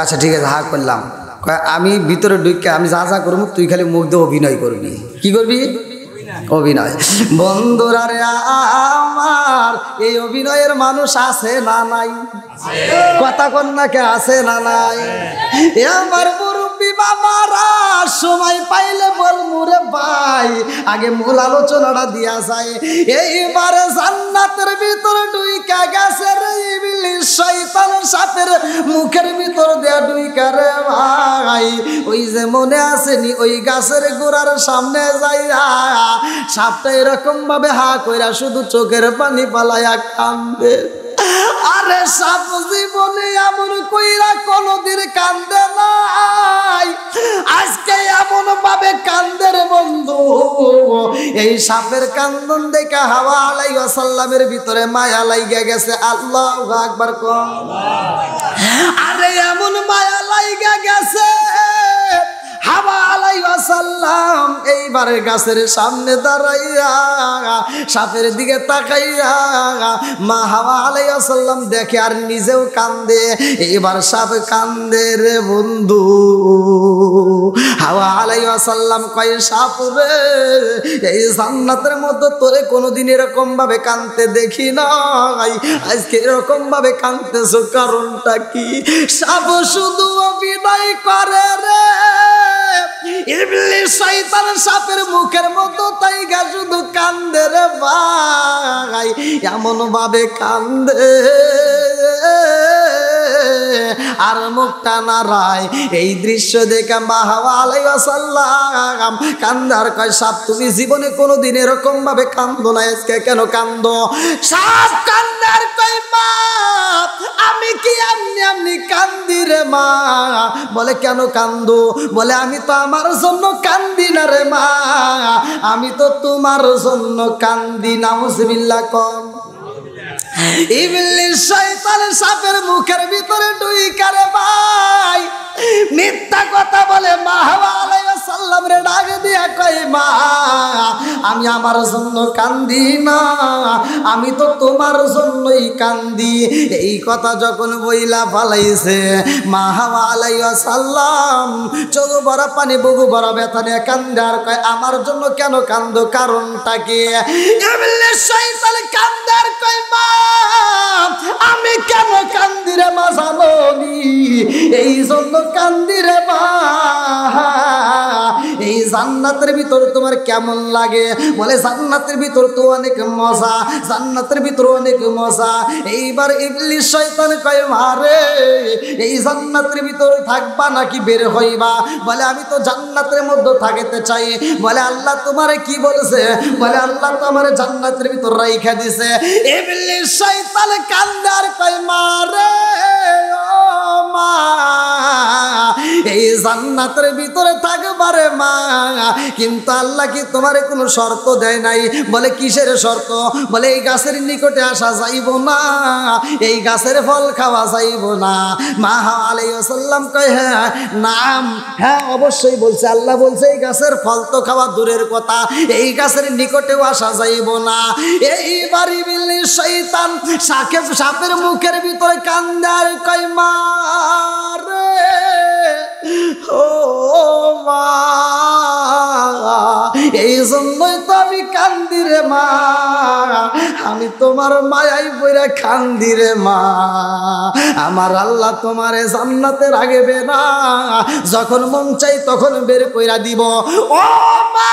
আচ্ছা ঠিক আছে, হা করলাম। আমি ভিতরে ঢুকে আমি যা যা করবো তুই খালি মুখ দিয়ে অভিনয় করবি। কি করবি? অভিনয়। বন্ধুরা রে আমার, এই অভিনয়ের মানুষ আছে না নাই? কথা কন্যাকে আছে না নাই? আমার মুরব্বী বাবারা সময় পাইলে বল মুরে ভাই আগে মূল আলোচনাটা দিয়া যায়। এইবারে জান্নাতের ভিতরে ঢুইকা গেছে রে ইবলিস শয়তান সাপের মুখের ভিতর দিয়া ঢুইকা রে ভাই। ওই যে মনে আসেনি ওই গাছের গোড়ার সামনে যাইয়া সাপটা এরকম ভাবে হা কইরা শুধু চোখের পানি পালাইয়া কান্দে। আরে সাপ জীবনে এমন কইরা কোনদিন কান্দে নাই, আজকে এমন ভাবে কান্দে রে বন্ধু। এই সাপের কান্দন দেখে হাওয়া আলাইহিস সালামের ভিতরে মায়া লাইগা গেছে। আল্লাহু আকবার কও। আরে এমন মায়া লাইগা গেছে হাওয়া আলাইহিস সালাম এইবারে গাছের সামনে দাঁড়াইয়া সাপের দিকে তাকাইয়া মা হাওয়া আলাইহিস সালাম দেখে আর নিজেও কান্দে। এবার সাপ কান্দে রে বন্ধু। হাওয়া আলাইহিস সালাম কয় সাপ রে, এই জান্নাতের মধ্যে তোরে কোনোদিন এরকম ভাবে কাঁদতে দেখি নাই, আজকে এরকম ভাবে কাঁদতেছো কারণটা কি? সাপ শুধু অভিনয় করে রে। ইবলিস শয়তান সাপের মুখের মতো তাইগা শুধু কান্দে রে ভাই, এমন ভাবে কান্দে আর মুখটা নাড়ায়। এই দৃশ্য দেখে মা হাওয়া আলাইহিস সালাম কান্দার কয় সাপ তুমি জীবনে কোনোদিন এরকম ভাবে কান্দো না, আজকে কেন কান্দো? সাপ কান্দার কয় মা আমি কি এমনি এমনি কান্দি রে মা। বলে কেন কান্দো? বলে আমি তো আমার জন্য কান্দি না রে মা, আমি তো তোমার জন্য কান্দি। নাউজুবিল্লাহ কম। ইবলিস শয়তান সাপের মুখের ভিতরে ঢুইকা রে ভাই মিথ্যা কথা বলে মা হাওয়া আলাইহিস সালাম রে ডাক দিয়া কই মা আমি আমার জন্য কান্দি না, আমি তো তোমার জন্যই কান্দি। এই কথা যখন বইলা ফালাইছে মা হাওয়া আলাইহিস সালাম চোখ বড় পানি বুকু বড় ব্যথা নিয়ে কান্দে আর কয় আমার জন্য কেন কান্দো, কারণটা কি? ইবলিস শয়তান কান্দে আর কয় মা আমি কেন কান্দি রে মা জানোনি? এই জন্য কান্দি রে মা, এই জান্নাতের ভিতর তোমার কেমন লাগে? বলে জান্নাতের ভিতর তো অনেক মজা, জান্নাতের ভিতর অনেক মজা। এইবার ইবলিস শয়তান কয় মারে এই জান্নাতের ভিতর থাকবা নাকি বের হইবা? বলে আমি তো জান্নাতের মধ্যে থাকতে চাই। বলে আল্লাহ তোমারে কি বলছে? বলে আল্লাহ তো আমার জান্নাতের ভিতর রাইখা দিছে। ইবলিস শয়তান কান্দে আর কয় মারে ও মা এই জান্নাতের ভিতরে থাকবারে মা, কিন্তু আল্লাহ কি তোমারে কোনো শর্ত দেয় নাই? বলে কিসের শর্ত? বলে এই গাছের নিকটে আসা যাইব না, এই গাছের ফল খাওয়া যাইব না। মা হাওয়া আলাইহিস সালাম কয় হ্যাঁ নাম, হ্যাঁ অবশ্যই বলছে, আল্লাহ বলছে এই গাছের ফল তো খাওয়া দূরের কথা, এই গাছের নিকটেও আসা যাইব না। এইবার ইবলিস শয়তান সাপের মুখের ভিতরে কান্দে আর কয় মা রে ও মা এই জন্যই তো আমি কান্দি রে মা, আমি তোমার মায়াই বইরা কান্দি রে মা। আমার আল্লাহ তোমারে জান্নাতে রাখবে না, যখন মন চাই তখন বের কইরা দিব। ও মা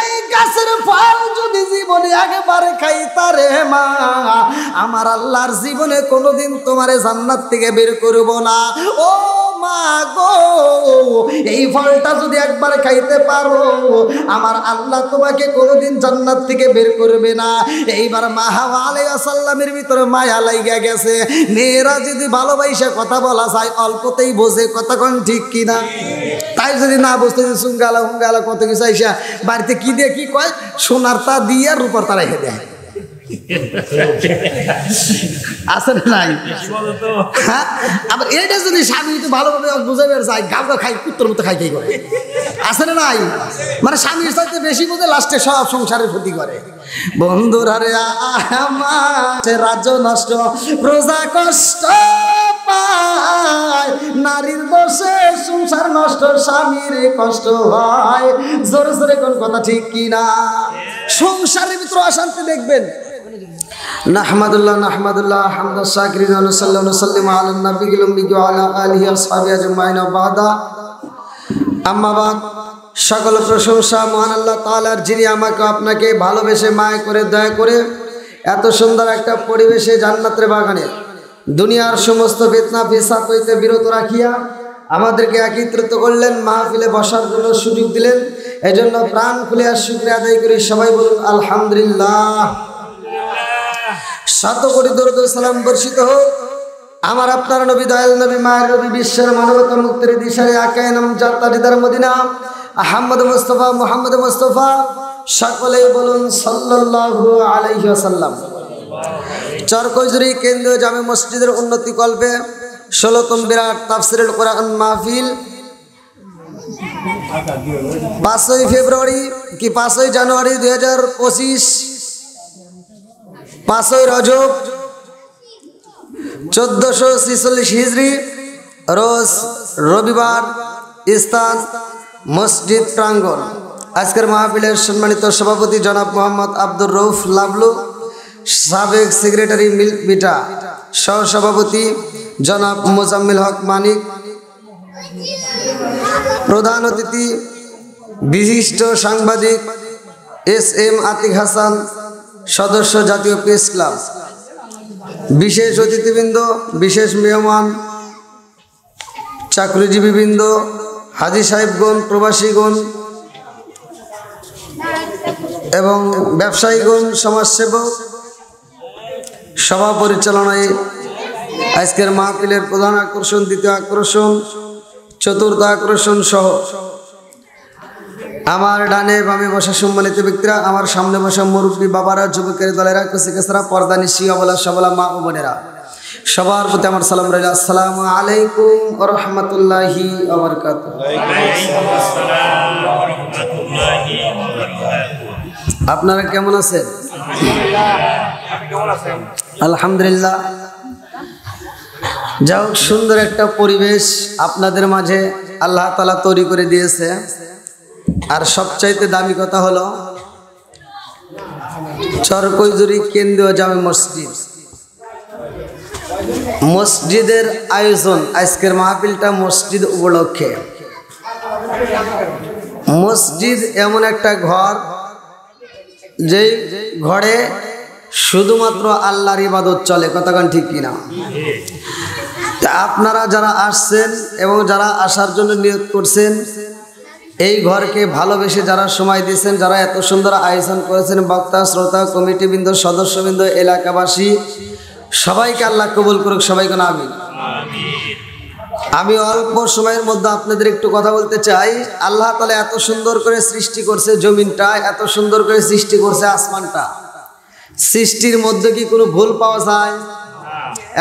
এই গাছের ফল যদি জীবনে একবারে খাইতা রে মা, আমার আল্লাহর জীবনে কোনোদিন তোমারে জান্নাত থেকে বের করব না। ও মা গো এই ফলটা যদি একবার খাইতে পারো আমার আল্লাহ তোমাকে কোনোদিন জান্নাত থেকে বের করবে না। এইবার মা হাওয়া আলাইহিস সালামের ভিতরে মায়া লাইগা গেছে। মেয়েরা যদি ভালোবাসা কথা বলা যায় অল্পতেই বোঝে, কথা কোন ঠিক কিনা? তাই যদি না বুঝতে সুঙ্গালা হুঙ্গালা কত কিছু আইসা বাড়িতে কি দিয়ে কি কয় সোনার তা দিয়ে রূপার তা রেখে দেয়। আসলে নাই হ্যাঁ, আবার এইটা যদি স্বামী যদি ভালোভাবে বুঝাবে যায় গাঁও খাই কুত্তর মতো খাই খাই করে, আসলে নাই মানে স্বামীর সাথে বেশি বোঝে লাস্টে সব সংসারের ক্ষতি করে। বন্ধুরা রে আমার রাজ্য নষ্ট প্রজা কষ্ট পায়, কষ্ট, স্বামীর কষ্ট হয়। জোরে জোরে কোন কথা ঠিক কি না? সংসারের ভিতরে অশান্তি দেখবেন। নাহমাদুল্লাহ নাহমাদুল্লাহ হামদাস শাকিরিন ওয়া সাল্লাল্লাহু আলাইহি ওয়া সাল্লাম আলা নবিয়িল উম্মি ওয়া আলা আলিহি ওয়া আসহাবিহি আজমাইন ওয়া বাদা। আম্মা বাদ, সকল প্রশংসা মহান আল্লাহ তাআলার, যিনি আমাকে আপনাকে ভালোবেসে মায়া করে দয়া করে এত সুন্দর একটা পরিবেশে জান্নাতের বাগানে দুনিয়ার সমস্ত ফিতনা ফিসাদ হইতে বিরত রাখিয়া আমাদেরকে একত্রিত করলেন, মাহফিলে বসার জন্য সুযোগ দিলেন। এজন্য প্রাণ খুলে আর শুকরিয়া আদায় করি। সবাই বলুন আলহামদুলিল্লাহ। শত কোটি দরুদ ও সালাম বর্ষিত হোক আমার আপনার নবী, দয়াল নবী, মায়ের নবী, বিশ্বের মানবতা মুক্তির দিশারি আকায়ে নাম জাত্তাদিদার মদিনা আহমদ মুস্তাফা মুহাম্মদ মুস্তাফা। সকলেই বলুন সাল্লাল্লাহু আলাইহি ওয়াসাল্লাম। চরকজুরি কেন্দ্রীয় জামে মসজিদের উন্নতি কল্পে 16তম বিরাট তাফসিরুল কোরআন মাহফিল 5ই ফেব্রুয়ারি কি 5ই জানুয়ারি 2025, 5ই রজব 1446 হিজরি, রোজ রবিবার, স্থান মসজিদ প্রাঙ্গণ। আজকের মাহফিলের সম্মানিত সভাপতি জনাব মোহাম্মদ আব্দুর রউফ লাবলু, সাবেক সেক্রেটারি মিল্ক বিটা, সহসভাপতি জনাব মোজাম্মেল হক মানিক, প্রধান অতিথি বিশিষ্ট সাংবাদিক SM আতিক হাসান, সদস্য জাতীয় প্রেস ক্লাব, বিশেষ অতিথিবৃন্দ, বিশেষ মেহমান, চাকরিজীবীবৃন্দ, হাজী সাহেবগণ, প্রবাসীগণ এবং ব্যবসায়ীগণ, সমাজসেবক, সভা পরিচালনায় আজকের মাহফিলের প্রধান আকর্ষণ, দ্বিতীয় আকর্ষণ, চতুর্থ আকর্ষণ সহ আমার ডানে বামে বসা সম্মানিত ব্যক্তিরা, আমার সামনে বসা মুরব্বী বাবারা, যুবকের দলেরা, কুচিকাছারা, পর্দা নিশি, অবলা সবলা মা ও বোনেরা, সবার প্রতি আমার সালাম রইল। আসসালামু আলাইকুম ওয়া রাহমাতুল্লাহি ওয়া বারাকাতুহু। আপনারা কেমন আছেন? আলহামদুলিল্লাহ। যাও, সুন্দর একটা পরিবেশ আপনাদের মাঝে আল্লাহ তাআলা তৈরি করে দিয়েছে। আর সবচাইতে দামি কথা হলো চরকজুরি কেন্দ্রীয় জামে মসজিদ, মসজিদের আয়োজন। আজকের মাহফিলটা মসজিদ উপলক্ষে। মসজিদ এমন একটা ঘর, যেই ঘরে শুধুমাত্র আল্লাহর ইবাদত চলে। কতক্ষণ ঠিক কিনা? তা আপনারা যারা আসছেন এবং যারা আসার জন্য নিয়ত করছেন, এই ঘরকে ভালোবেসে যারা সময় দিয়েছেন, যারা এত সুন্দর আয়োজন করেছেন, বক্তা, শ্রোতা, কমিটিবৃন্দ, সদস্যবৃন্দ, এলাকাবাসী, সবাইকে আল্লাহ কবুল করুক। সবাইকে আমিন। আমি অল্প সময়ের মধ্যে আপনাদের একটু কথা বলতে চাই। আল্লাহ তাআলা এত সুন্দর করে সৃষ্টি করছে জমিনটা, এত সুন্দর করে সৃষ্টি করছে আসমানটা। সৃষ্টির মধ্যে কি কোনো ভুল পাওয়া যায়?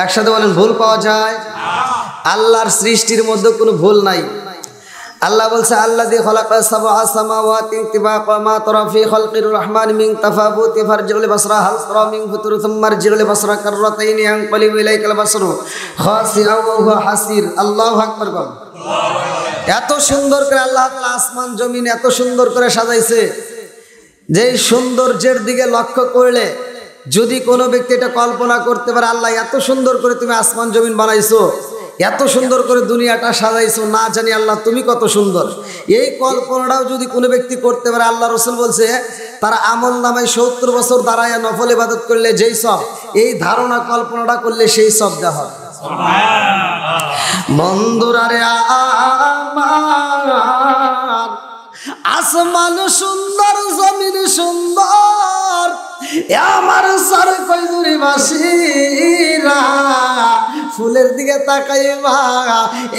একসাথে বলেন, ভুল পাওয়া যায়? আল্লাহর সৃষ্টির মধ্যে কোনো ভুল নাই। আল্লাহ বলছে, আল্লাযী খালাকা সাবআ সামাওয়াতি তিবাকা মা তারা ফি খালকির রহমান মিন তাফাবুতি ফারজিউল বাসরা হাল তারা মিন ফুতুর সুম্মা রজিউল বাসরা কাররাতাইনি আনকালিবু ইলাইকাল বাসরু খাসিআ ওয়া হুয়া হাসির। আল্লাহু আকবার। এত সুন্দর করে আল্লাহ তাআলা আসমান জমিন এত সুন্দর করে সাজাইছে, যেই সৌন্দর্যের দিকে লক্ষ্য করলে যদি কোনো ব্যক্তি এটা কল্পনা করতে পারে, আল্লাহ এত সুন্দর করে তুমি আসমান জমিন বানাইছো, এত সুন্দর করে দুনিয়াটা সাজাইছো, না জানি আল্লাহ তুমি কত সুন্দর। এই কল্পনাটাও যদি কোনো ব্যক্তি করতে পারে, আল্লাহ রাসূল বলছে তারা আমল নামায় 70 বছর দাঁড়ায় নফল ইবাদত করলে যেই সব, এই ধারণা কল্পনাটা করলে সেই সব দেওয়া হবে। বন্ধুরা রে আমার, আসমান সুন্দর, জমিন সুন্দর, আমার চরকজুরি বাসীরা ফুলের দিকে তাকাইবা।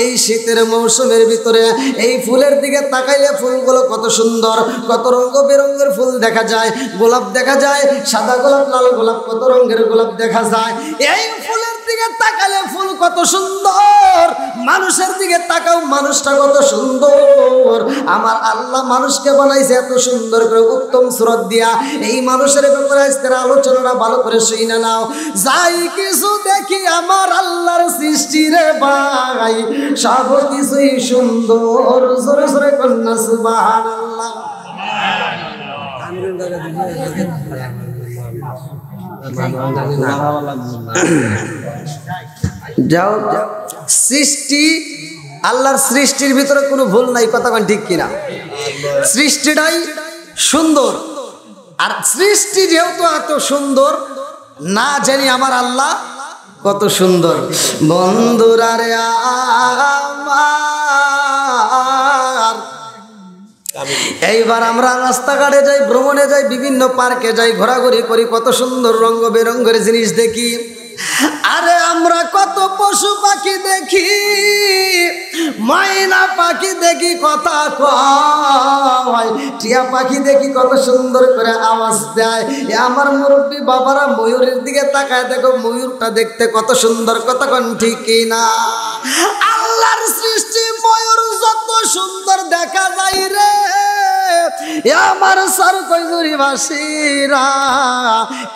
এই শীতের মৌসুমের ভিতরে এই ফুলের দিকে তাকাইলে ফুলগুলো কত সুন্দর, কত রঙ বেরঙের ফুল দেখা যায়। গোলাপ দেখা যায়, সাদা গোলাপ, লাল গোলাপ, কত রঙের গোলাপ দেখা যায়। এই ফুলের দিকে তাকালে ফুল কত সুন্দর। মানুষ মানুষের দিকে তাকাও, মানুষটা কত সুন্দর। আমার আল্লাহ মানুষকে বানাইছে এত সুন্দর করে, উত্তম সুরত দিয়া। এই মানুষের ব্যাপারে আজকের আলোচনাটা ভালো করে শুনে নাও। যাই কিছু দেখি আমার আল্লাহর সৃষ্টি রে ভাই, সব কিছুই সুন্দর। জোরে জোরে কন্যা সুবহানাল্লাহ। যাও, সৃষ্টি, আল্লাহর সৃষ্টির ভিতরে কোনো ভুল নাই, কথা কোন ঠিক কিনা? সৃষ্টিটাই সুন্দর। আর সৃষ্টি যেহেতু এত সুন্দর, না জানি আমার আল্লাহ কত সুন্দর। বন্ধুরা রে আমার, এইবার আমরা রাস্তাঘাটে যাই, ভ্রমণে যাই, বিভিন্ন পার্কে যাই, ঘোরাঘুরি করি, কত সুন্দর রঙ বেরঙের জিনিস দেখি। আরে আমরা কত পশু পাখি দেখি, ময়না পাখি দেখি, কথা কয়, টিয়া পাখি দেখি, কত সুন্দর করে আওয়াজ দেয়। আমার মুরব্বী বাবারা ময়ূরের দিকে তাকায়, দেখো ময়ূরটা দেখতে কত সুন্দর, কথা কোন ঠিক না? আল্লাহর সৃষ্টি ময়ূর যত সুন্দর দেখা যায় রে আমার সরকইজুরি বাসীরা,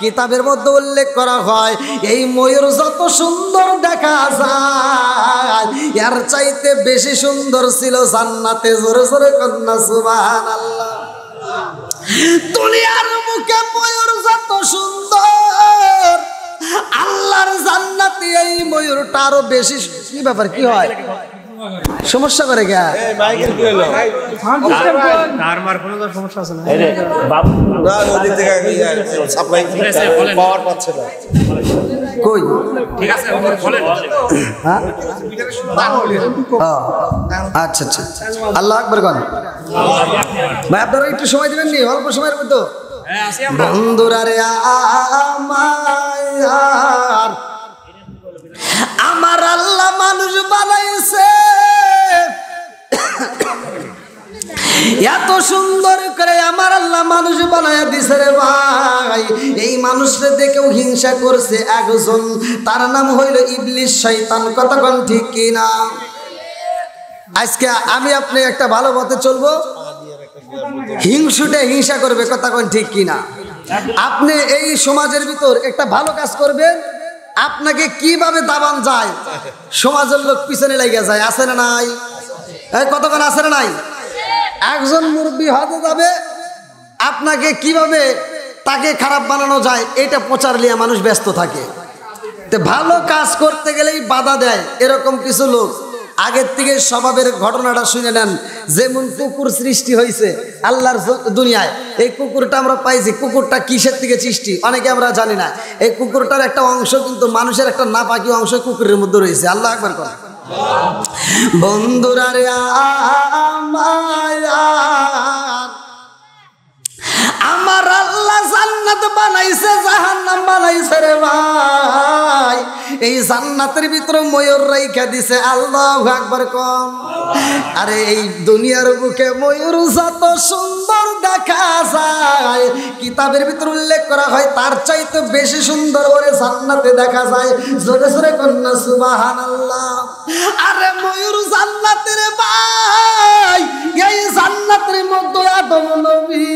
কিতাবের মধ্যে উল্লেখ করা হয় এই ময়ূর যত সুন্দর দেখা যায়, এর চাইতে বেশি সুন্দর ছিল জান্নাতে। জোরে জোরে কন্যা সুবহানাল্লাহ। দুনিয়ার মুখে ময়ূর যত সুন্দর, আল্লাহর জান্নাতে এই ময়ূরটা আরো বেশি। কি ব্যাপার, কি হয়, সমস্যা করে কে? কই আচ্ছা আচ্ছা, আল্লাহ আকবার কন ভাই। আপনারা একটু সময় দিবেন নি, অল্প সময়ের মধ্যে। বন্ধুরা রে আমার আল্লাহ মানুষ বানাইছে এত সুন্দর করে, আমার আল্লাহ মানুষ বানায় দিছে রে ভাই। এই মানুষরে দেখেও হিংসা করছে একজন, তার নাম হইল ইবলিস, শয়তান। কথা কোন ঠিক কিনা? আজকে আমি আপনি একটা ভালো পথে চলবো, হিংসুটে হিংসা করবে, কথা কোন ঠিক কিনা? আপনি এই সমাজের ভিতর একটা ভালো কাজ করবেন, আপনাকে কিভাবে দাবান যায়, সমাজের লোক পিছনে লেগে যায়, আছে না নাই? কতক্ষণ আছে না নাই? একজন মুরব্বী হতে যাবে, আপনাকে কিভাবে তাকে খারাপ বানানো যায় এটা প্রচার নিয়ে মানুষ ব্যস্ত থাকে। তো ভালো কাজ করতে গেলেই বাধা দেয় এরকম কিছু লোক। আগের থেকে স্বভাবের ঘটনাটা শুনে নেন। যেমন কুকুর সৃষ্টি হয়েছে আল্লাহর দুনিয়ায়, এই কুকুরটা আমরা পাইছি, কুকুরটা কিসের থেকে সৃষ্টি অনেকে আমরা জানি না। এই কুকুরটার একটা অংশ কিন্তু মানুষের একটা নাপাকি অংশ কুকুরের মধ্যে রয়েছে। আল্লাহ আকবার করেন। বন্ধুরা রে আমার আল্লাহ জান্নাত বানাইছে, জাহান্নাম বানাইছে রে ভাই। এই জান্নাতের ভিতরে ময়ূর রাইখা দিছে। আল্লাহু আকবার কোন। আরে এই দুনিয়ার বুকে ময়ূর যত সুন্দর দেখা যায়, কিতাবের ভিতরে উল্লেখ করা হয় তার চাইতে বেশি সুন্দর করে জান্নাতে দেখা যায়। জোরে জোরে কন্যা সুবহানাল্লাহ। আরে ময়ূর জান্নাতের ভাই, এই জান্নাতের মধ্যে আদম নবী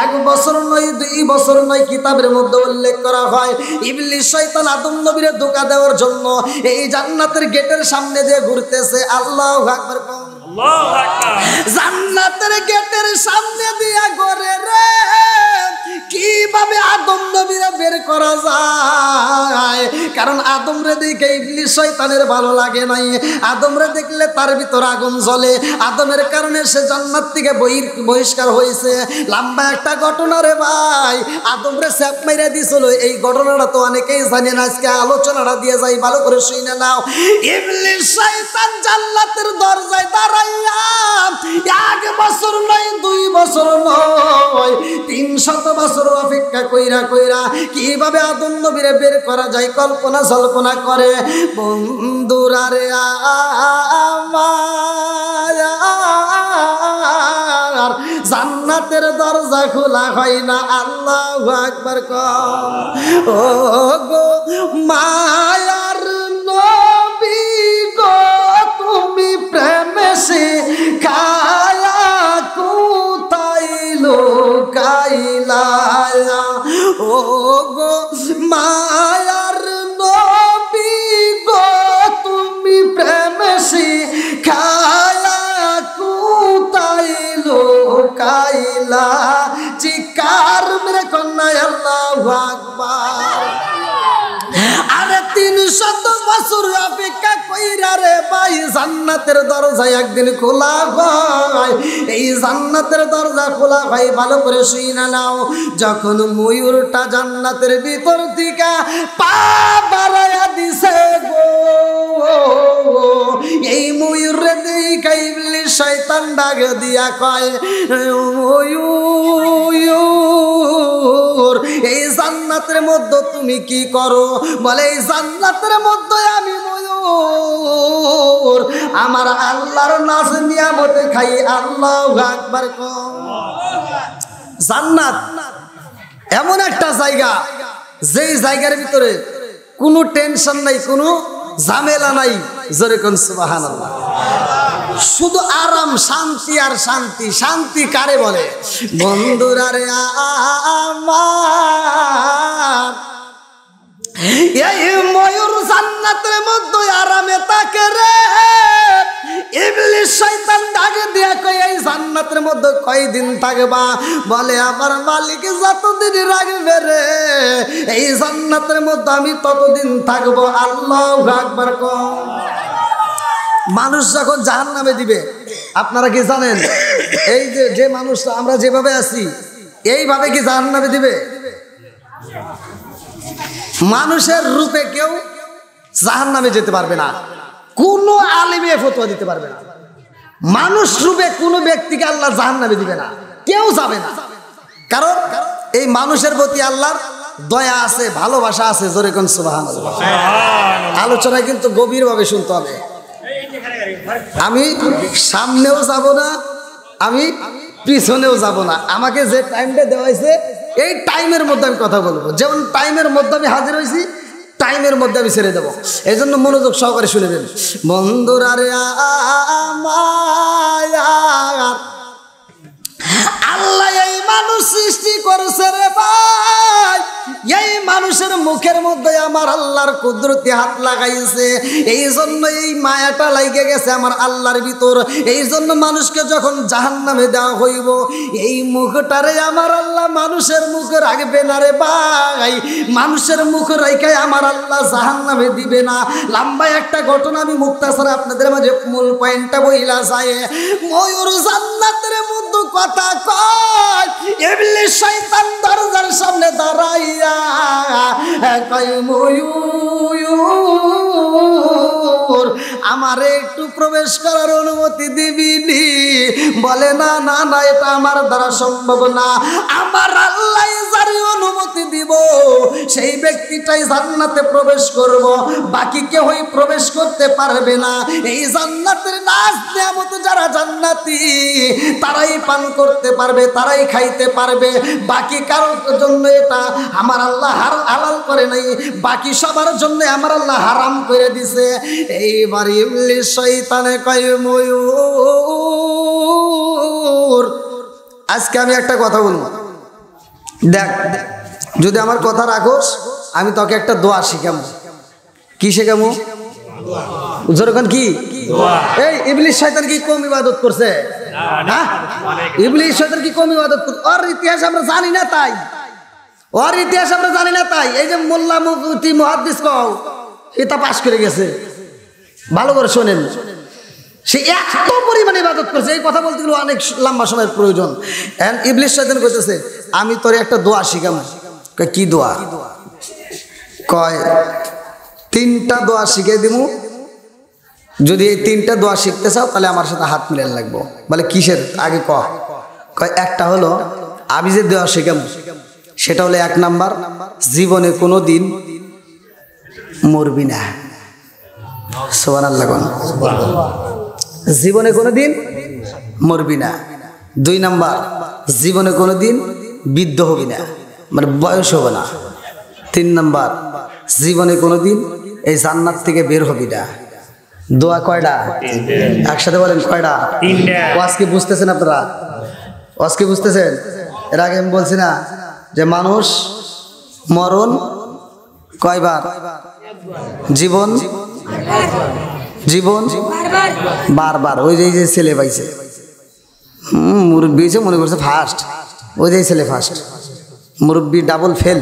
1 বছর নয় 2 বছর নয়, কিতাবের মধ্যে উল্লেখ করা হয় ইবলিস শয়তান আদম নবীরে ধোঁকা দেওয়ার জন্য এই জান্নাতের গেটের সামনে দিয়ে ঘুরতেছে। আল্লাহু আকবার। আল্লাহু আকবার। জান্নাতের গেটের সামনে দিয়ে ঘুরে রে, কিভাবে আদম নবীরে বের করা যায়? কারণ আদম রে দেখে ইবলিস শয়তানের ভালো লাগে নাই। আদম রে দেখলে তার ভিতর আগুন জ্বলে। আদমের কারণে সে জান্নাত থেকে বহিষ্কার হয়েছে। লম্বা একটা ঘটনা রে ভাই। আদম রে স্যাপ মাইরা দিছিল, এই ঘটনাটা তো অনেকেই জানে না। আজকে আলোচনাটা দিয়ে যাই, ভালো করে শুনে নাও। ইবলিস শয়তান জান্নাতের দরজায় দাঁড়াইয়া 1 বছর নয় 2 বছর নয় 300 বছর অপেক্ষা কইরা কইরা কিভাবে আদম নবীরে বের করা যায় কল্পনা জল্পনা করে। বন্ধুরা রে আমার জান্নাতের দরজা খোলা হয় না। আল্লাহু আকবার কও। ও গো মায়ার নবী গো, আল্লাহু আকবার। আরে 300 বছর অপেক্ষা কইরা রে ভাই জান্নাতের দরজা একদিন খোলা হয়। এই জান্নাতের দরজা খোলা হয় ভালো করে শুইনা নাও। যখন ময়ূরটা জান্নাতের ভিতর থেকে পা বাড়ায়া দিছে গো, এই ময়ূরে দেখা ইবলিস শয়তান ডাক দিয়া কয়, ময়ূর এই জান্নাতের মধ্যে তুমি কি করো? বলে এই জান্নাতের মধ্যে আমি ময়ূর আমার আল্লাহর নাজ নিয়ামতে খাই। আল্লাহু আকবার। জান্নাত এমন একটা জায়গা, যেই জায়গার ভিতরে কোনো টেনশন নাই, কোনো ঝামেলা নাই। জোরে কোন সুবহানাল্লাহ। শুধু আরাম, শান্তি আর শান্তি। শান্তি কারে বলে? বন্ধুরা রে আমার, এই ময়ূর জান্নাতের মধ্যে আরামে থাকে রে। ইবলিস শয়তান ডাকে দিয়া কয়, এই জান্নাতের মধ্যে কয়দিন থাকবা? বলে আমার মালিক যতদিন রাখবে রে এই জান্নাতের মধ্যে আমি ততদিন থাকবো। আল্লাহু আকবার। মানুষ যখন জাহান্নামে দিবে, আপনারা কি জানেন? এই যে মানুষটা আমরা যেভাবে আছি এইভাবে কি জাহান্নামে দিবে? মানুষের রূপে কেউ জাহান্নামে যেতে পারবে না। কোনো আলেমে ফতোয়া দিতে পারবে না। মানুষ রূপে কোনো ব্যক্তিকে আল্লাহ জাহান্নামে দিবে না, কেউ যাবে না। কারণ এই মানুষের প্রতি আল্লাহর দয়া আছে, ভালোবাসা আছে। জোরে কোন সুবহানাল্লাহ। আলোচনা কিন্তু গভীরভাবে শুনতে হবে। আমি সামনেও যাব না, আমি পিছনেও যাব না। আমাকে যে টাইমটা দেওয়া হয়েছে এই টাইমের মধ্যে আমি কথা বলবো। যেমন টাইমের মধ্যে আমি হাজির হয়েছি, টাইমের মধ্যে আমি ছেড়ে দেবো। এই জন্য মনোযোগ সহকারে শুনেবেন। বন্ধুরা রে আমার, আল্লাহ এই মানুষ সৃষ্টি করেছে রে ভাই। এই মানুষের মুখের মধ্যে আমার আল্লাহর কুদরতি হাত লাগাইছে। এই জন্য এই মায়াটা লাগে গেছে আমার আল্লাহর ভিতর। এই জন্য মানুষকে যখন জাহান্নামে দেওয়া হইব, এই মুখটারে আমার আল্লাহ মানুষের মুখে রাখবে না রে ভাই। মানুষের মুখ রেখে আমার আল্লাহ জাহান্নামে দিবে না। লম্বা একটা ঘটনা আমি মুক্তাসার আপনাদের মাঝে মূল পয়েন্টটা বইলা যায়। ময়ূর জান্নাতের মধ্যে কথা কয়, ইবলিস শয়তান দরজার সামনে দাঁড়াইয়া কয়, ময়ূর আমারে একটু প্রবেশ করার অনুমতি দিবিনি? বলে না না না, এটা আমার দ্বারা সম্ভব না। আমার আল্লাহ যার অনুমতি দিব সেই ব্যক্তিটাই জান্নাতে প্রবেশ করব, বাকি কেউই প্রবেশ করতে পারবে না। এই জান্নাতের নাজ নিয়ামত যারা জান্নাতি তারাই পান করতে পারবে, তারাই খাইতে পারবে। বাকি কারোর জন্য এটা আমার আল্লাহ হালাল করে নাই, বাকি সবার জন্য আমার আল্লাহ হারাম করে দিছে। এইবার ইবলিস শয়তানে কয়, ময়ূর আজকে আমি একটা কথা বলবো, দেখ যদি আমার কথা রাখোস আমি তোকে একটা দোয়া শিখাবো। কি শেখাবো? যখন কি এই ইবলিস শয়তান কি কম ইবাদত করছে? হ্যাঁ, ইবলিস শয়তান কি কম ইবাদত করছে? ওর ইতিহাস আমরা জানি না তাই, ওর ইতিহাস আমরা জানি না তাই। এই যে মোল্লা মুফতি মুহাদ্দিস কও এটা পাশ করে গেছে, ভালো করে শোনেন। সে এত পরিমাণে ইবাদত করছে, এই কথা বলতে গেলে অনেক লম্বা সময়ের প্রয়োজন। ইবলিস শয়তান কইতেছে আমি তোর একটা দোয়া শিখাবো। কি দোয়া? কয় 3টা দোয়া শিখে দিব, যদি এই 3টা দোয়া শিখতে চাও তাহলে আমার সাথে হাত মিলান লাগবো। বলে কিসের? আগে কয় একটা হলো আমি যে দোয়া শিখাবো সেটা হলো 1 নাম্বার, জীবনে কোনো দিন মরবি না। সুবহানাল্লাহ। জীবনে কোনো দিন মরবি না। 2 নাম্বার, জীবনে কোনো দিন বৃদ্ধ হবি না, মানে বয়স হবে না। 3 নাম্বার, জীবনে কোনো দিন এই জান্নাত থেকে বের হবি না। দোয়া কয়টা? একসাথে বলেন কয়টা? আজকে বুঝতেছেন আপনারা? আজকে বুঝতেছেন? এর আগে আমি বলছি না যে মানুষ মরণ কয়বার? জীবন জীবন বারবার। ওই যে ছেলে পাইছে মুরব্বী মনে করছে ফার্স্ট, ওই যে ছেলে ফার্স্ট, মুরব্বী ডাবল ফেল।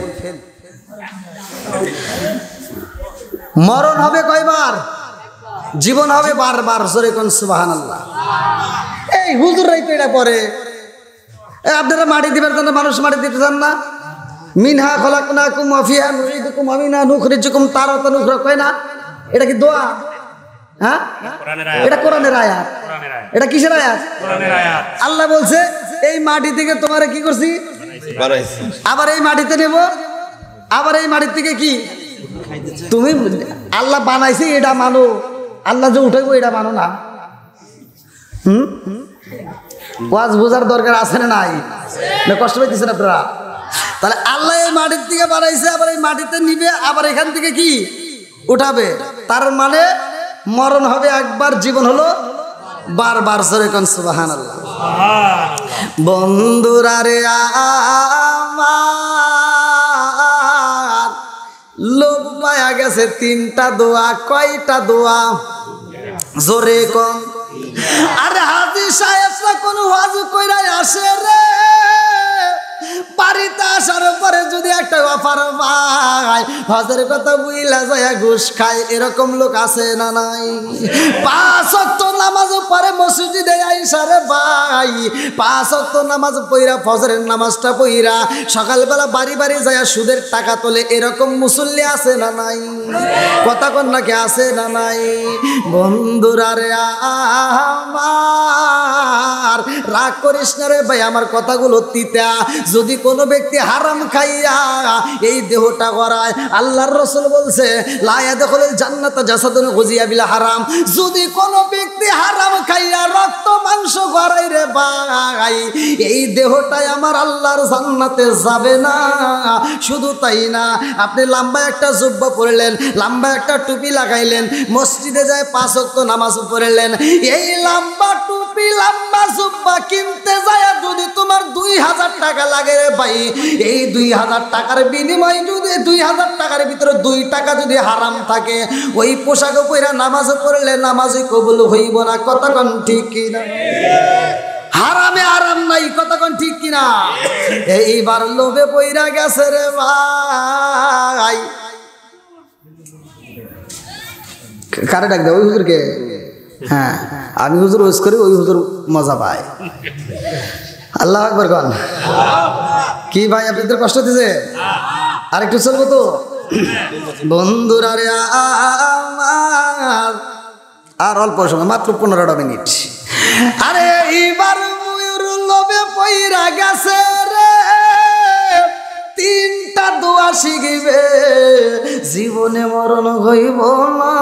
মরণ হবে কয়বার? জীবন হবে বারবার। জোরে কোন সুবহানাল্লাহ। এই হুজুররাই তো এটা পড়ে। আপনারা মাটি দিবেন না, মানুষ মাটি দিতে চান না? মিনহা খলাকনাকুম ওয়া ফিহা নুঈদুকুম ওয়া মিনহা নুখরিজুকুম তারাতান উখরা, কয় না? এটা কি দোয়া? হ্যাঁ, এটা কোরআনের আয়াত। এটা কিসের আয়াত? কোরআনের আয়াত। আল্লাহ বলছে এই মাটি থেকে তোমারে কি করছি? বানাইছি। আবার এই মাটিতে নেব, আবার এই মাটির থেকে কি তুমি আল্লাহ বানাইছে এটা মানো, আল্লাহ যে উঠাইবো এটা মানো না। ওয়াজ বোঝার দরকার আছে না নাই? না কষ্ট পাইতেছেন আপনারা? তাহলে আল্লাহ এই মাটির থেকে বানাইছে, আবার এই মাটিতে নিবে, আবার এখান থেকে কি উঠাবে। তার মানে মরণ হবে একবার, জীবন হলো বারবার। জোরে কোন সুবহানাল্লাহ। বন্ধুরা রে আমার, লোভ পায়া গেছে তিনটা দোয়া। কয়টা দোয়া? জোরে কোন। আরে হাজী সাহেবরা কোন ওয়াজ কইরা আসে রে, বাড়িতে আসার পরে যদি একটা অফার পায়, হজের কথা বুইলা যায় ঘুষ খায়, এরকম লোক আছে না নাই? 5 ওয়াক্ত নামাজ পড়ে মসজিদে আইসা রে ভাই, 5 ওয়াক্ত নামাজ পড়া, ফজরের নামাজটা পড়া সকালবেলা বাড়ি বাড়ি যায় সুদের টাকা তোলে, এরকম মুসল্লি আছে না নাই? কথা কোন নাকি আছে না নাই? বন্ধুরা রে আমার, রাগ করিস না রে ভাই, আমার কথাগুলো তিতা। যদি কোনো ব্যক্তি হারাম খাইয়া এই দেহটা গড়ায়, আল্লাহর রাসূল বলছে লা ইয়াদখুলুল জান্নাতা জাসাদুন গুজিয়া বিল হারাম। যদি কোনো ব্যক্তি হারাম খাইয়া রক্ত মাংস গড়ায় রে ভাই, এই দেহটাই আমার আল্লাহর জান্নাতে যাবে না। শুধু তাই না, আপনি লম্বা একটা জুব্বা পরলেন, লম্বা একটা টুপি লাগাইলেন, মসজিদে যায় 5 ওয়াক্ত নামাজ পড়লেন, এই লম্বা টুপি লম্বা জুব্বা কিনতে যায় যদি তোমার 2000 টাকা লাগে রে ভাই, এই 2000 টাকার বিনিময়ে যদি 2000 টাকার ভিতরে 2 টাকা যদি হারাম থাকে, ওই পোশাক পরে নামাজ পড়লে নামাজই কবুল হইব না। কথা কোন ঠিক কিনা? হারামে আরাম নাই। কথা কোন ঠিক কিনা? এইবার লোভে পইরা গেছে রে ভাই। কারে ডাক দে? ওই হুজুরকে। হ্যাঁ, আমি হুজুর ওয়াজ করি, ওই হুজুর মজা পায়। আল্লাহু আকবার কোন। কি ভাই আপনাদের কষ্ট দিছে? আর একটু চলবো তো? বন্ধুরা রে আমার, আর অল্প সময়, মাত্র 15টা মিনিট। আরে এইবার ময়ূর লোভে পইরা গেছে রে, 3টা দোয়া শিখিবে, জীবনে মরণ হইব না,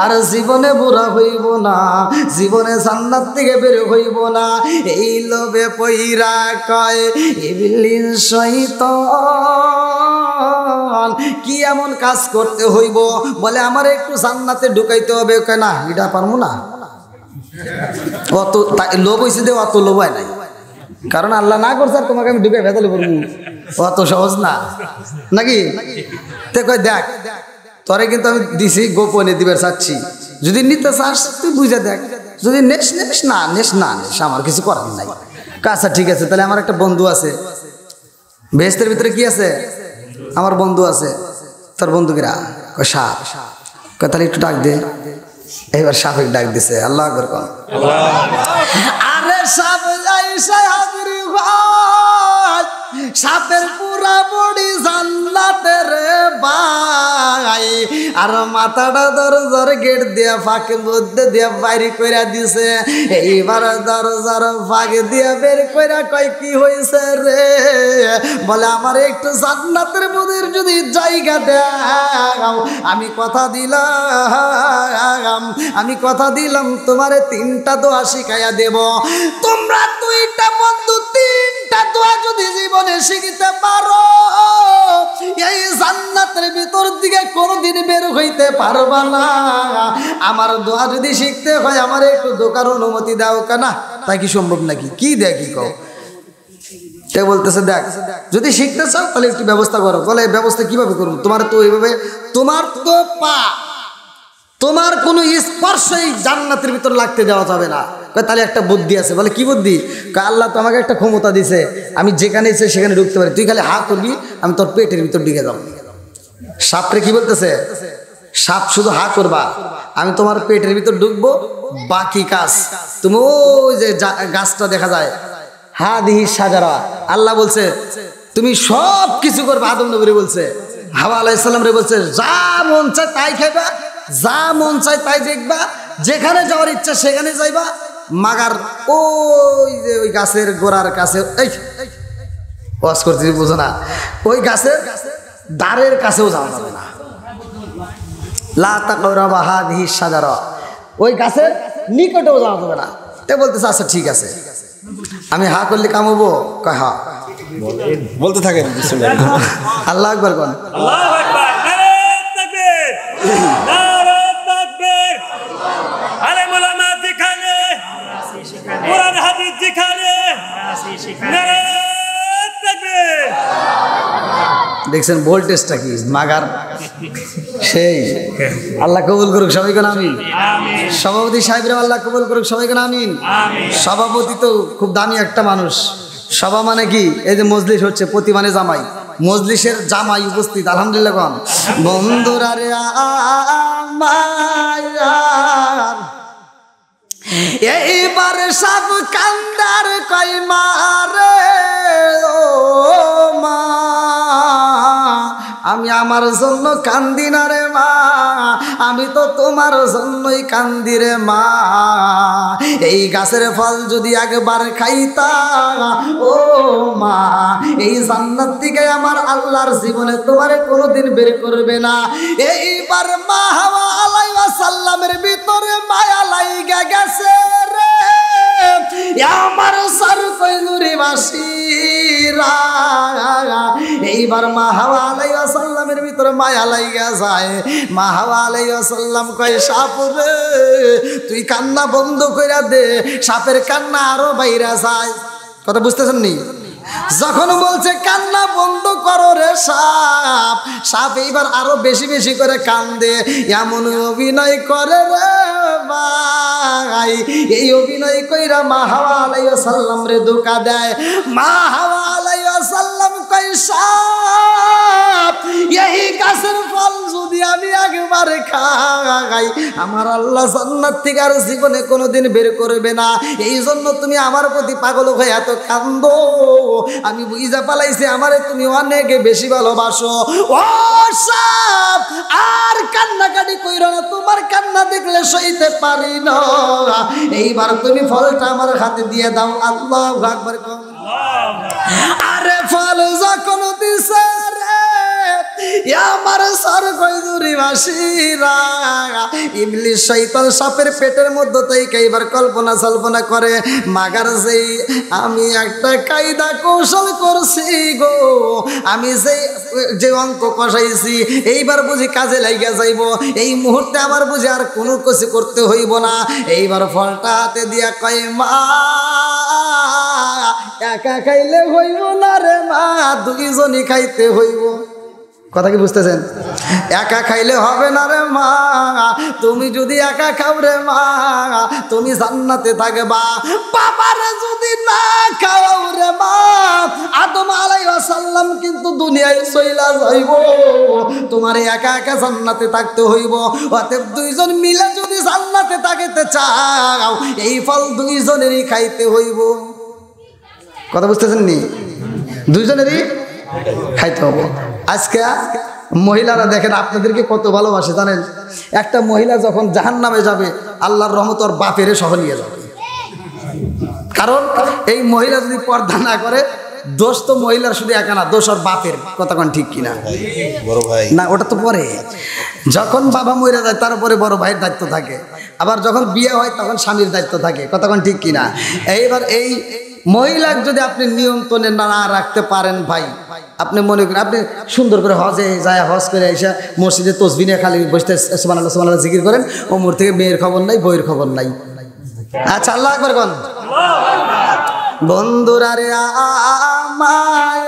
আর জীবনে বুড়া হইব না, জীবনে জান্নাত থেকে বের হইব না। এই লোভে পইরা কয় ইবলিস শয়তান কি এমন কাজ করতে হইব, বলে আমার একটু জান্নাতে ঢুকাইতে হবে। কয় না, এটা পারবো না। অত লোভ হয়েছে দে, অত লোভ হয় নাই, কারণ আল্লাহ না করছে আর তোমাকে আমি ঢুকে ভেতলে পড়বো, অত সহজ না নাকি? তে কয় দেখ, তোরে কিন্তু আমি দিছি গোপনে দিবার চাচ্ছি, যদি নিতে চাস তুই বুঝে দেখ, যদি নেস নেস, না নেস না নেস, আমার কিছু করার নাই। আচ্ছা ঠিক আছে, তাহলে আমার একটা বন্ধু আছে বেহেশতের ভিতরে। কি আছে? আমার বন্ধু আছে। তোর বন্ধু কিরা? কয় সাপ। কয় তাহলে একটু ডাক দে। এইবার সাপের ডাক দিছে। আল্লাহু আকবার কোন। আরে সাপ আইসা হাজির হয়, সাপের পুরা বডি জান্নাতের ভাই, আর মাথাটা দরজার গেট দিয়া ফাঁকের মধ্যে দিয়া বাইরে কইরা দিছে। এইবার দরজার ফাঁকে দিয়া বের কইরা কয় কি হইছে রে? বলে আমার একটু জান্নাতের মধ্যে যদি জায়গা দাও, আমি কথা দিলাম, আমি কথা দিলাম তোমারে 3টা দোয়া শিখাইয়া দেব। তোমরা 2টা বন্ধু 3টা দোয়া যদি জীবনে শিখতে পারো, এই জান্নাতের ভিতর দিকে কোনোদিন বের হইতে পারবা না। আমার দোয়া যদি শিখতে হয়, আমার একটু দোকার অনুমতি দাও। কেনা তাই কি সম্ভব নাকি? কি দেখি কও? কে বলতেছে দেখ, যদি শিখতে চাও তাহলে একটু ব্যবস্থা করো। বলে ব্যবস্থা কিভাবে করবো? তোমার তো এইভাবে, তোমার তো পা, তোমার কোনো স্পর্শই জান্নাতের ভিতর লাগতে দেওয়া যাবে না। তাহলে একটা বুদ্ধি আছে। বলে কি বুদ্ধি? আল্লাহ তো আমাকে একটা ক্ষমতা দিছে, আমি যেখানে ইচ্ছে সেখানে ঢুকতে পারি। তুই খালি হাত করবি, আমি তোর পেটের ভিতর ঢুকে যাবো। সাপরে কি বলতেছে? সাপ শুধু হা করবা, আমি তোমার পেটের ভিতর ঢুকবো, বাকি কাজ তুমি ওই যে গাছটা দেখা যায় হাদিহি সাজারা, আল্লাহ বলছে তুমি সব কিছু করবে। আদম নবী বলছে, হাওয়া আলাইহিস সালাম রে বলছে যা মন চায় তাই খাইবা, যা মন চায় তাই দেখবা, যেখানে যাওয়ার ইচ্ছা সেখানে যাইবা, মাগার ওই যে ওই গাছের গোড়ার কাছে, এই ওয়াজ করতে বুঝো না, ওই গাছের দ্বারের কাছেও যাওয়া যাবে না। লা তাকরাবা হাদিহি সাজারা, ওই গাছের নিকটেও যাওয়া যাবে না। তে বলতেছে আচ্ছা ঠিক আছে, আমি হা করলে কামাবো, কয় হা বলতে থাকেন। আল্লাহ আকবার কোন, আল্লাহু আকবার, নারে তাকবীর, নারে তাকবীর। আলেম ওলামা যেখানে, কোরআন হাদিস যেখানে, নারে তাকবীর। দেখছেন ভোল্টেজটা কি মাগার সেই। আল্লাহ কবুল করুক সবাইকে আমিন। সভাপতি সাহেবরা আল্লাহ কবুল করুক সবাইকে আমিন। সভাপতি তো খুব দামি একটা মানুষ। সভা মানে কি, এই যে মজলিস হচ্ছে প্রতি মানে জামাই, মজলিসের জামাই উপস্থিত, আলহামদুলিল্লাহ কোন। বন্ধুরা রে আমার এইবার সব কান্দার কই মারে ও মা, আমি আমার জন্য কান্দি না রে মা, আমি তো তোমার জন্যই কান্দি রে মা। এই গাছের ফল যদি একবার খাইতা ও মা, এই জান্নাত থেকে আমার আল্লাহর জীবনে তোমারে কোনোদিন বের করবে না। এইবার মা হাওয়া আলাইহিস সালামের ভিতরে মায়া লাইগা গেছে রে, আমার সর কইলুরি বাসিরা। এইবার মা হাওয়া আলাইহিস সালামের ভিতরে মায়া লাইগা যায়। মা হাওয়া আলাইহিস সালাম কয় সাপ রে তুই কান্না বন্ধ কইরা দে, সাপের কান্না আরো বাইরা যায়। কথা বুঝতেছেন নি? যখন বলছে কান্না বন্ধ করো রে সাপ, সাপ এইবার আরো বেশি বেশি করে কান্দে, এমন অভিনয় করে রে ভাই। এই অভিনয় কইরা মা হাওয়া আলাইহিস সালাম রে ধোঁকা দেয়। মা হাওয়া আলাইহিস সালাম কয় সাপ এই গাছের ফল যদি আমি একবার খাই, আমার আল্লাহ জান্নাত থেকে আর জীবনে কোনোদিন বের করবে না। এই জন্য তুমি আমার প্রতি পাগল হয়ে এত কান্দো, আমি বুঝা পালাইছি আমারে তুমি অনেক বেশি ভালোবাসো। ও সাপ আর কান্নাকাটি কইরো না, তোমার কান্না দেখলে সইতে পারি না। এইবার তুমি ফলটা আমার হাতে দিয়ে দাও। আল্লাহু আকবার। আরে ফল যখন দিছে রে আমার সর কইদুরি বাসিরা, ইবলিস শয়তান সাপের পেটের মধ্যে থেকে এইবার কল্পনা সল্পনা করে, মাগার যেই আমি একটা কায়দা কৌশল করছি গো, আমি যে অঙ্ক কষাইছি এইবার বুঝি কাজে লাগিয়া যাইব, এই মুহূর্তে আমার বুঝি আর কোনো কিছু করতে হইব না। এইবার ফলটা হাতে দিয়া কয় মা একা খাইলে হইব না রে মা, দুইজনই খাইতে হইব। কথা কি বুঝতেছেন? একা খাইলে হবে না রে মা, তুমি যদি একা খাও রে মা তুমি জান্নাতে থাকবা। বাবারে যদি না খাও রে মা, আদম আলাইহিস সালাম কিন্তু দুনিয়ায় চইলা যাইব, তোমার একা একা জান্নাতে থাকতে হইব। অতএব দুইজন মিলে যদি জান্নাতে থাকতে চাও, এই ফল দুইজনেরই খাইতে হইব। কথা বুঝতেছেন নি? দুইজনেরই খাইতে হবে। আজকে মহিলারা দেখেন আপনাদেরকে কত ভালোবাসে জানেন, একটা মহিলা যখন জাহান্নামে যাবে আল্লাহর রহমত ওর বাপের সহ নিয়ে যাবে। কারণ এই মহিলা যদি পর্দা না করে, দোষ তো মহিলার শুধু একা না, দোষ ওর বাপের। কথা কোন ঠিক কিনা? বড় ভাই না, ওটা তো পরে, যখন বাবা মরে যায় তারপরে বড় ভাইয়ের দায়িত্ব থাকে, আবার যখন বিয়ে হয় তখন স্বামীর দায়িত্ব থাকে। কথা কোন ঠিক কিনা? এইবার এই মহিলাকে যদি আপনি নিয়ন্ত্রণে না রাখতে পারেন ভাই, আপনি মনে করেন আপনি সুন্দর করে হজে যায়, হজ করে এসে মসজিদে তসবিহ নিয়ে খালি বসতে সুবহানাল্লাহ সুবহানাল্লাহ জিকির করেন, ওমর থেকে মেয়ের খবর নাই, বইয়ের খবর নাই। আচ্ছা আল্লাহু আকবার কোন। বন্ধুরা রে আমার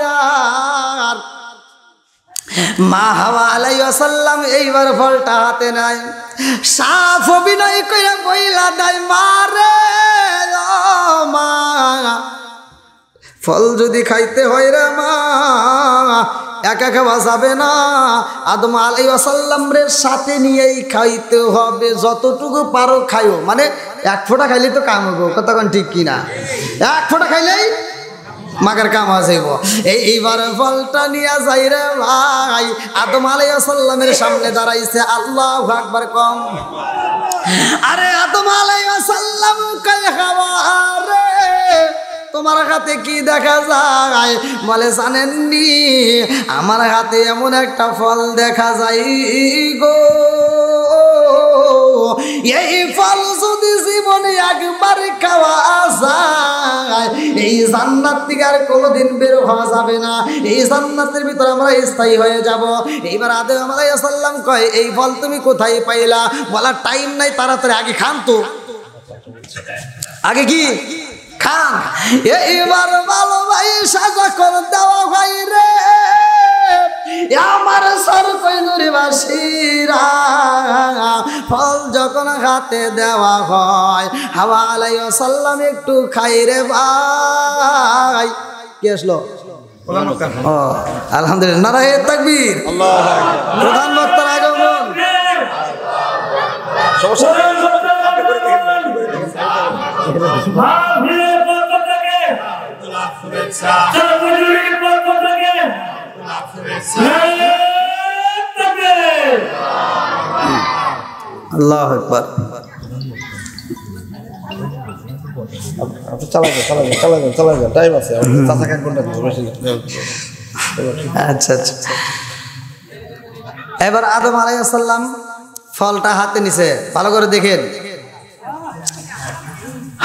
মা হাওয়া আলাইহিস সালাম এইবার ফলটা হাতে নাই, সাপ অভিনয় কইরা বইলা দেয় মারে মা, ফল যদি খাইতে হয় রে মা একা খাওয়া যাবে না, আদম আলাইহিস সালাম রে সাথে নিয়েই খাইতে হবে, যতটুকু পারো খাইও। মানে এক ফোঁটা খাইলেই তো কাম হবো, কতক্ষণ ঠিক কিনা? এক ফোঁটা খাইলেই মাগার কাম আসইব। এইবার ফলটা নিয়ে যাই রে ভাই, আদম আলাইহিস সালামের সামনে দাঁড়াইছে। আল্লাহু আকবার কম। আরে আদম আলাইহিস সালাম কয় খাওয়া রে, তোমার হাতে কি দেখা যায়? বলে জানেননি, আমার হাতে এমন একটা ফল দেখা যায় গো, এই ফল যদি জীবনে একবার খাওয়া যায়, এই জান্নাত থেকে আর কোনোদিন বের হওয়া যাবে না, এই জান্নাতের ভিতরে আমরা স্থায়ী হয়ে যাব। এইবার আদম আলাইহিস সালাম কয়, এই ফল তুমি কোথায় পাইলা? বলার টাইম নাই, তাড়াতাড়ি আগে খান তো, আগে কি খান। এইবার ভালো ভাই সাজা করে দেওয়া ভাই রে, আমার সর কইনুরি বাসিরা, ফল যখন হাতে দেওয়া হয়, হাওয়া আলাইহিস সালাম একটু খাই রে ভাই। কি আসলো? ও আলহামদুলিল্লাহ, নারায়ে তাকবীর, প্রধান বক্তার আগমন। আল্লাহু আকবার। চালাই টাইম আছে, চাচা কাক করতে বেশি। আচ্ছা আচ্ছা। এবার আদম আলাইহিস সালাম ফলটা হাতে নিছে, ভালো করে দেখেন।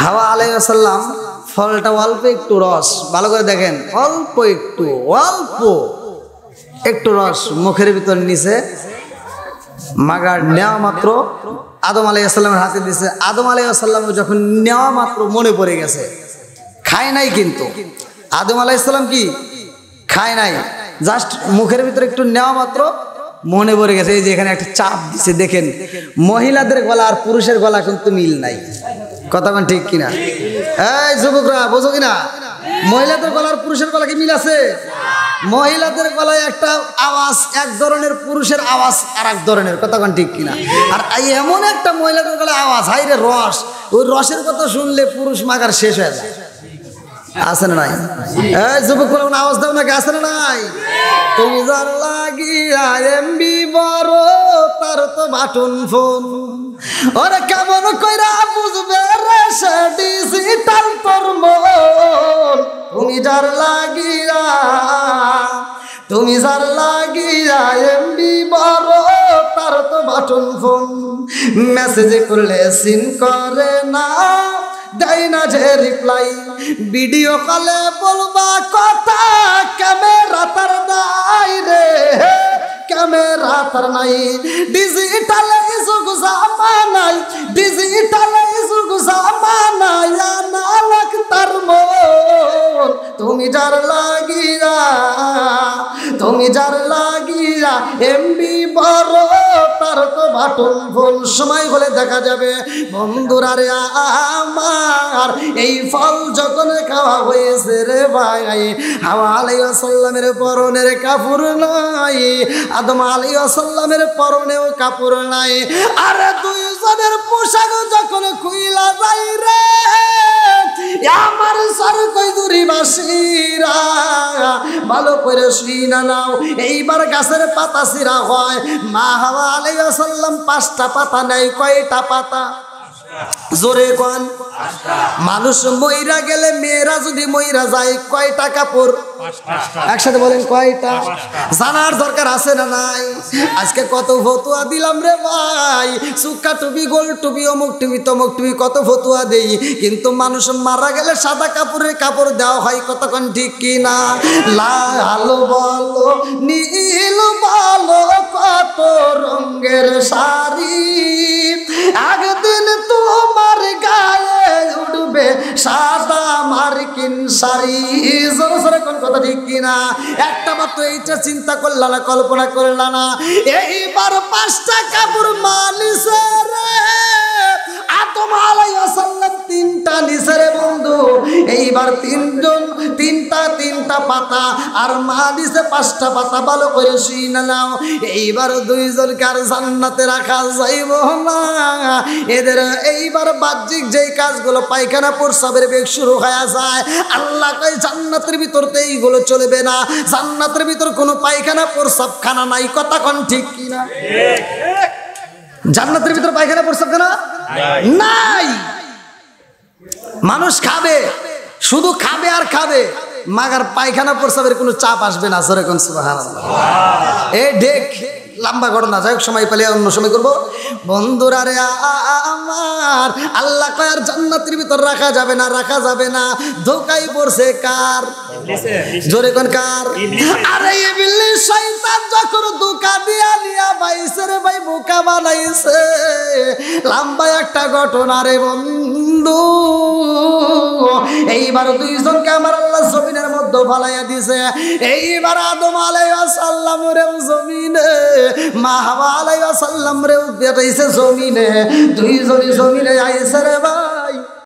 হাওয়া আলাইহিস সালাম ফলটা অল্প একটু রস, ভালো করে দেখেন, অল্প একটু রস মুখের ভিতর নিছে, মাগার নেওয়া মাত্র আদম আলাইহিস সালামের হাতে দিছে। আদম আলাইহিস সালাম যখন নেওয়া মাত্র মনে পড়ে গেছে, খায় নাই কিন্তু আদম আলাইহিস সালাম কি খায় নাই, জাস্ট মুখের ভিতরে একটু নেওয়া মাত্র মনে পড়ে গেছে। এই যে এখানে একটা চাপ দিচ্ছে দেখেন, মহিলাদের গলা আর পুরুষের গলা কিন্তু মিল নাই, কথা বলেন ঠিক কিনা? এই যুবকরা বোঝো কিনা? মহিলাদের গলা আর পুরুষের গলা কি মিল আছে? মহিলাদের গলায় একটা আওয়াজ এক ধরনের, পুরুষের আওয়াজ আর এক ধরনের, কথা বলেন ঠিক কিনা? আর এমন একটা মহিলাদের গলায় আওয়াজ, হাই রে রস, ওই রসের কথা শুনলে পুরুষ মাগার শেষ হয়ে যায়। আছে না নাই? এই যুবক বলে আওয়াজ দাও নাকি, আছে না নাই? তুমি যার লাগিয়া এমবি বড়, তার তো বাটন ফোন, ওরে কেমন কইরা বুঝবে রে সে ডিজিটাল তোর মন। তুমি যার লাগিয়া এমবি বড়, তার তো বাটন ফোন, মেসেজ করলে সিন করে না, দেয় না যে রিপ্লাই, ভিডিও কলে বলবা কথা, ক্যামেরা তার নাই রে, ক্যামেরা তার নাই। ডিজিটাল যুগ জামানায়, ডিজিটাল যুগ জামানায়, নালক তার মন। তুমি যার লাগিয়া এমবি বড়, তার তো বাটন ফোন। সময় হলে দেখা যাবে বন্ধুরা রে আমার, এই ফল যখন খাওয়া হয়েছে রে ভাই, হাওয়া আলাইহিস সালামের পরনের কাপড় নাই, আদম আলাইহিস সালামের পরনেও কাপড় নাই। আরে দুইজনের পোশাক যখন খুইলা যাই রে, আমার সর কইদুরি বাসিরা, ভালো করে শুইনা নাও। এইবার গাছের পাতা ছিঁড়া হয়, মা হাওয়া আলাইহিস সালাম 5টা পাতা নেয়, কয়টা পাতা? জোরে কোন? মানুষ মইরা গেলে, মেয়েরা যদি মইরা যায়, কয়টা কাপড়? একসাথে বলেন কয়টা? জানার দরকার আছে না নাই? আজকে কত ফতুয়া দিলাম রে ভাই, সুক্কা টুপি, গোল টুপি, অমুক টুপি, তমুক টুপি, কত ফতুয়া দেই, কিন্তু মানুষ মারা গেলে সাদা কাপড়ের কাপড় দেওয়া হয়, কতক্ষণ ঠিক কিনা? লাল বলো নীল বলো, কত রঙের শাড়ি, একদিন তোমার গায়ে উঠবে সাদা মার্কিন শাড়ি। জোরে জোরে কোন কথা ঠিক কিনা? একটা মাত্র এইটা চিন্তা করলা না, কল্পনা করলা না? এইবার 5টা কাপড় মালিছে রে, আদম আলাইহিস সালাম 3টা নিছে রে বন্ধু। এই এইবার তিনজন তিনটা পাতা আর মা দিছে 5টা পাতা, ভালো করে শুনে নাও। এইবার দুইজনকে আর জান্নাতে রাখা যাইব না। এদের এইবার বাহ্যিক যেই কাজগুলো পায়খানা প্রস্রাবের বেগ শুরু হয়ে যায়, আল্লাহ কয় জান্নাতের ভিতর তো এইগুলো চলবে না। জান্নাতের ভিতর কোনো পায়খানা প্রস্রাব খানা নাই। কথা কোন ঠিক কিনা? জান্নাতের ভিতর পায়খানা প্রস্রাব খানা নাই। মানুষ খাবে, শুধু খাবে আর খাবে, মাগার পায়খানা প্রস্রাবের কোনো চাপ আসবে না। জোরে কোন সুবহানাল্লাহ। এই দেখ লম্বা ঘটনা, যাই হোক সময় পেলে অন্য সময় করবো। বন্ধুরা রে আমার, আল্লাহ কয় আর জান্নাতের ভিতর রাখা যাবে না, রাখা যাবে না। ধোকাই পড়ছে কার? জোরে কোন কার? আরে ইবলিস শয়তান যখন ধোকা দিয়া নিয়া বাইছে রে ভাই, বোকা বানাইছে। লম্বা একটা ঘটনা রে বন্ধু। এইবার দুইজনকে আমার আল্লাহ জমিনের মধ্যে ফালাইয়া দিছে। এইবার আদম আলাইহিস সালাম রে জমিনে, মা হাওয়া আলাইহিস সালাম রে পাঠাইছে জমিনে। দুইজনই জমিনে আইছে রে